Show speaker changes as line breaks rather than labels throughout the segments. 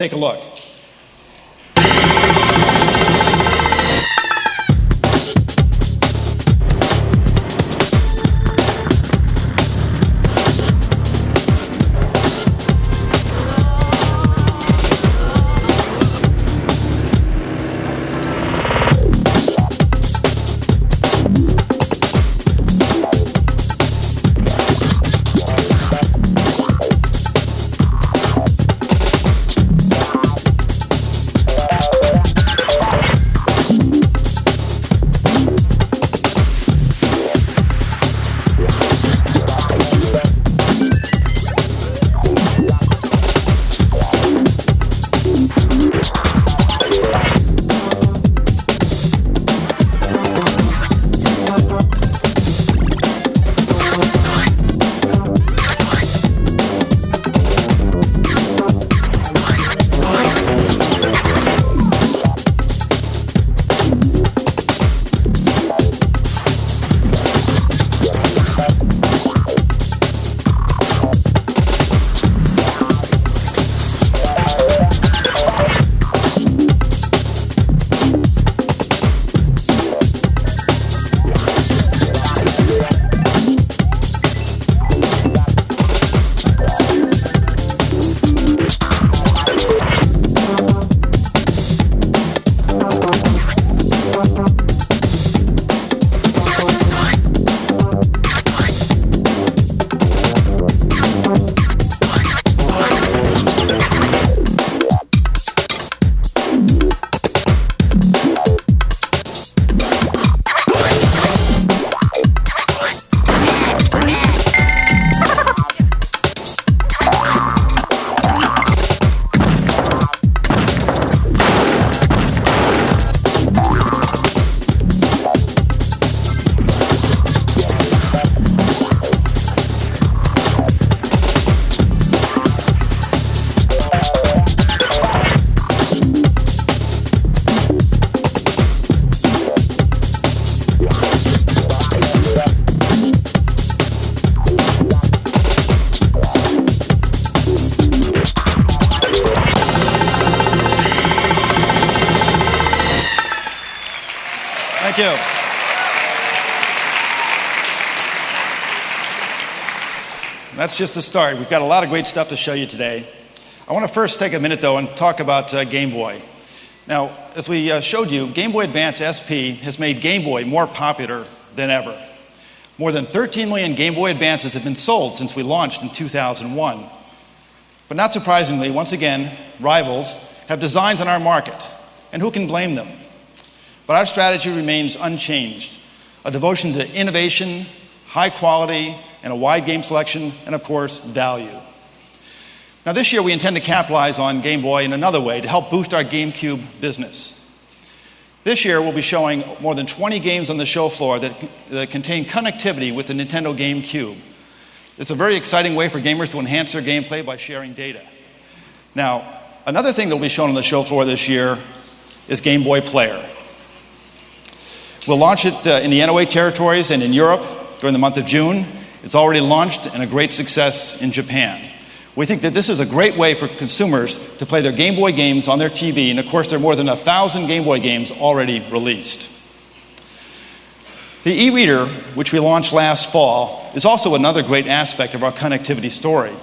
Take a look. Thank you. That's just the start. We've got a lot of great stuff to show you today. I want to first take a minute, though, and talk about Game Boy. Now, as we showed you, Game Boy Advance SP has made Game Boy more popular than ever. More than 13 million Game Boy Advances have been sold since we launched in 2001. But not surprisingly, once again, rivals have designs on our market, and who can blame them? But our strategy remains unchanged, a devotion to innovation, high quality, and a wide game selection, and of course, value. Now this year we intend to capitalize on Game Boy in another way to help boost our GameCube business. This year we'll be showing more than 20 games on the show floor that contain connectivity with the Nintendo GameCube. It's a very exciting way for gamers to enhance their gameplay by sharing data. Now, another thing that will be shown on the show floor this year is Game Boy Player. We'll launch it in the NOA territories and in Europe during the month of June. It's already launched and a great success in Japan. We think that this is a great way for consumers to play their Game Boy games on their TV, and of course there are more than 1,000 Game Boy games already released. The e-reader, which we launched last fall, is also another great aspect of our connectivity story.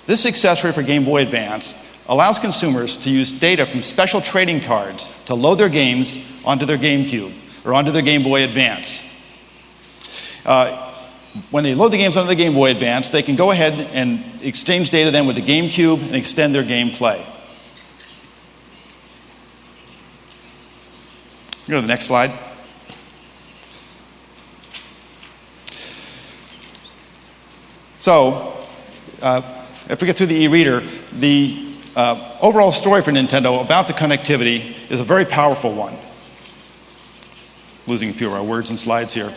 This accessory for Game Boy Advance allows consumers to use data from special trading cards to load their games onto their GameCube or onto their Game Boy Advance. When they load the games onto the Game Boy Advance, they can go ahead and exchange data then with the GameCube and extend their gameplay. Go to the next slide. So, if we get through the e-reader, the overall story for Nintendo about the connectivity is a very powerful one. Losing a few of our words and slides here.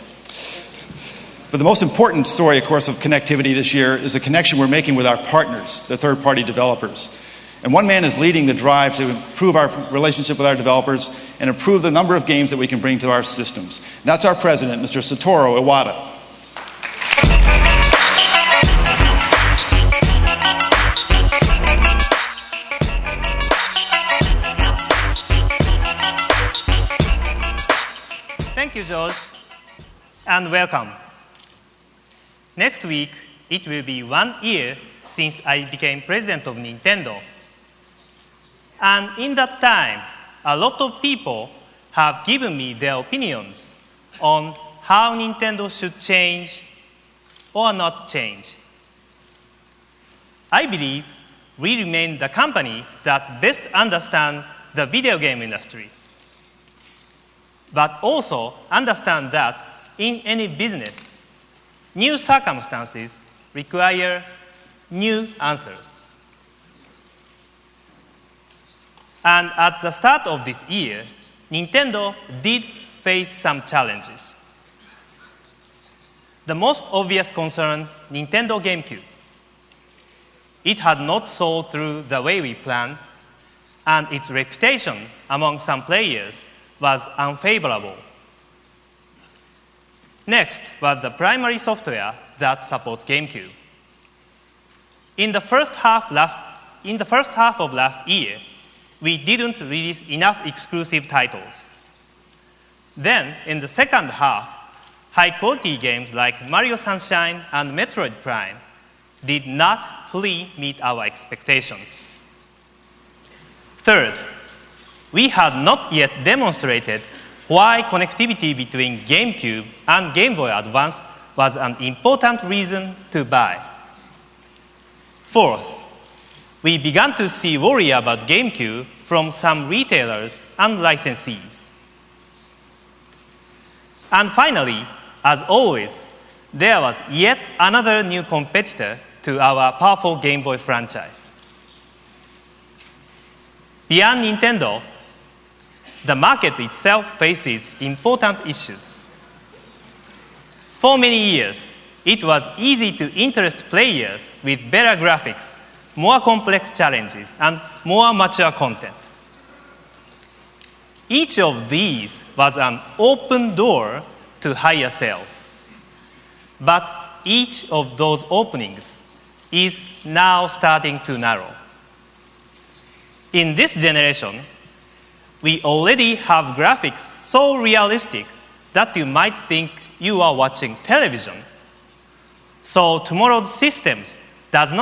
But the most important story, of course, of connectivity this year is the connection we're making with our partners, the third-party developers. And one man is leading the drive to improve our relationship with our developers and improve the number of games that we can bring to our systems. And that's our president, Mr. Satoru Iwata.
you, George, and welcome. Next week, it will be 1 year since I became president of Nintendo. And in that time, a lot of people have given me their opinions on how Nintendo should change or not change. I believe we remain the company that best understands the video game industry, but also understand that in any business, new circumstances require new answers. And at the start of this year, Nintendo did face some challenges. The most obvious concern, Nintendo GameCube. It had not sold through the way we planned, and its reputation among some players was unfavorable. Next was the primary software that supports GameCube. In the first half of last year, we didn't release enough exclusive titles. Then, in the second half, high-quality games like Mario Sunshine and Metroid Prime did not fully meet our expectations. Third, we had not yet demonstrated why connectivity between GameCube and Game Boy Advance was an important reason to buy. Fourth, we began to see worry about GameCube from some retailers and licensees. And finally, as always, there was yet another new competitor to our powerful Game Boy franchise. Beyond Nintendo, the market itself faces important issues. For many years, it was easy to interest players with better graphics, more complex challenges, and more mature content. Each of these was an open door to higher sales. But each of those openings is now starting to narrow. In this generation, we already have graphics so realistic that you might think you are watching television. So tomorrow's systems do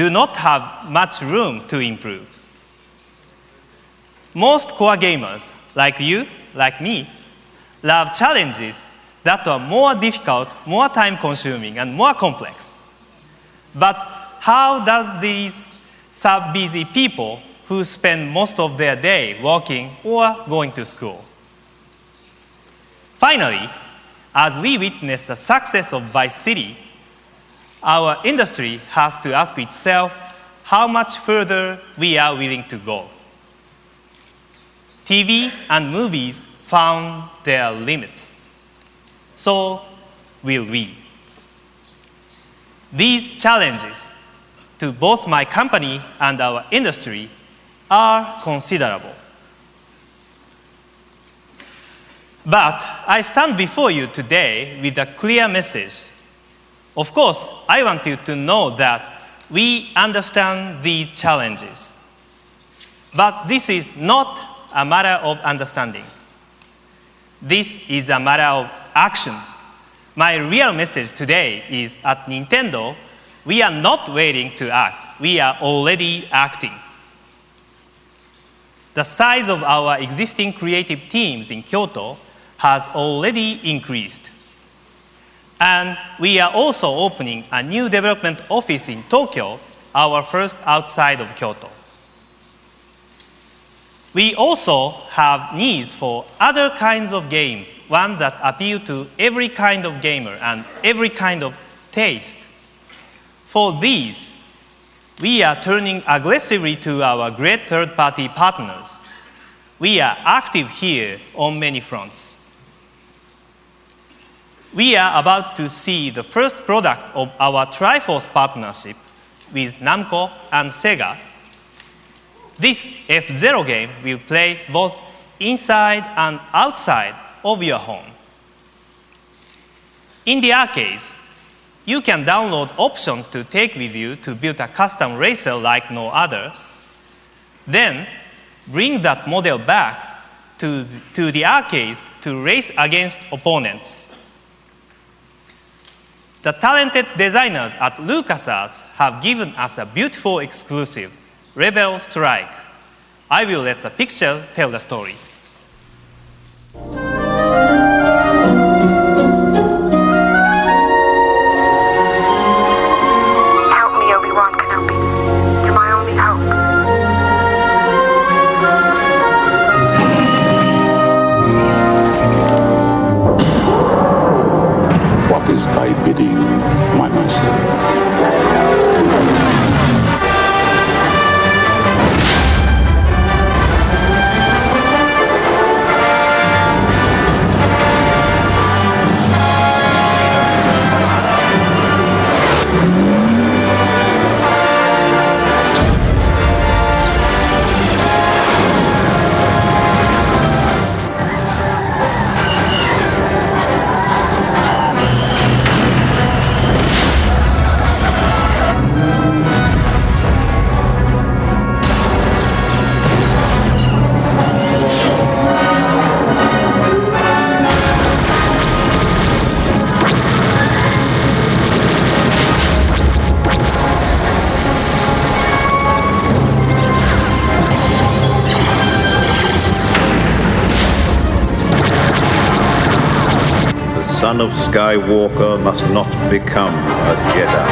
not have much room to improve. Most core gamers, like you, like me, love challenges that are more difficult, more time-consuming, and more complex. But how does these sub-busy people who spend most of their day working or going to school? Finally, as we witness the success of Vice City, our industry has to ask itself how much further we are willing to go. TV and movies found their limits. So will we. These challenges to both my company and our industry are considerable. But I stand before you today with a clear message. Of course, I want you to know that we understand the challenges. But this is not a matter of understanding. This is a matter of action. My real message today is at Nintendo, we are not waiting to act. We are already acting. The size of our existing creative teams in Kyoto has already increased. And we are also opening a new development office in Tokyo, our first outside of Kyoto. We also have needs for other kinds of games, one that appeal to every kind of gamer and every kind of taste. For these, we are turning aggressively to our great third-party partners. We are active here on many fronts. We are about to see the first product of our Triforce partnership with Namco and SEGA. This F-Zero game will play both inside and outside of your home. In the arcades, you can download options to take with you to build a custom racer like no other. Then, bring that model back to the arcades to to race against opponents. The talented designers at LucasArts have given us a beautiful exclusive, Rebel Strike. I will let the picture tell the story.
Help me, Obi-Wan Kenobi. You're my only hope.
What is thy bidding, my master?
Son of Skywalker must not become a Jedi.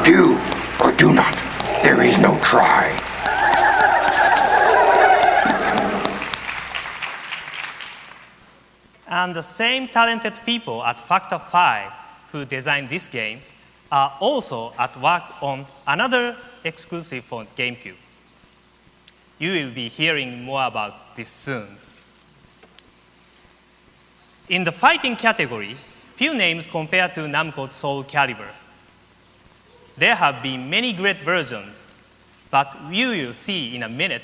Do or do not. There is no try.
And the same talented people at Factor 5 who designed this game are also at work on another exclusive for GameCube. You will be hearing more about this soon. In the fighting category, few names compared to Namco's Soul Calibur. There have been many great versions, but you will see in a minute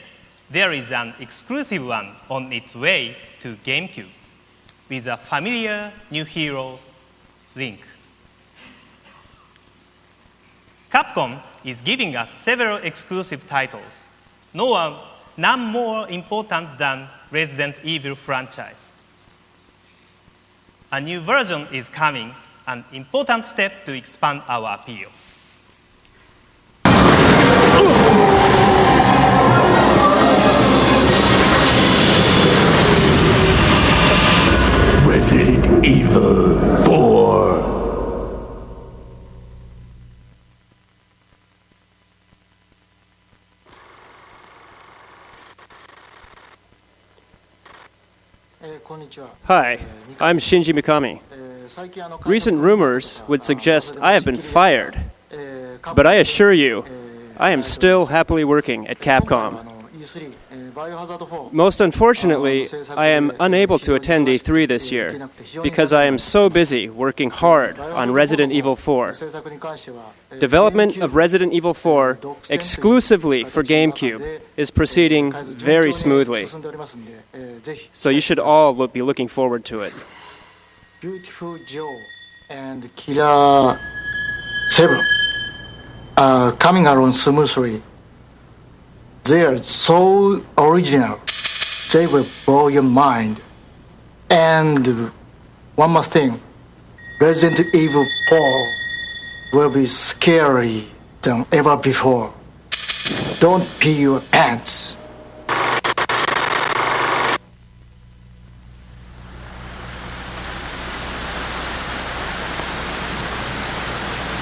there is an exclusive one on its way to GameCube with a familiar new hero, Link. Capcom is giving us several exclusive titles, none more important than Resident Evil franchise. A new version is coming, an important step to expand our appeal.
Resident Evil 4.
Hi, I'm Shinji Mikami. Recent rumors would suggest I have been fired, but I assure you, I am still happily working at Capcom. Most unfortunately, I am unable to attend E3 this year because I am so busy working hard on Resident Evil 4. Development of Resident Evil 4 exclusively for GameCube is proceeding very smoothly, so you should all be looking forward to it.
Beautiful Joe and Killer 7 are coming along smoothly. They are so original, they will blow your mind. And one more thing, Resident Evil 4 will be scary than ever before. Don't pee your pants.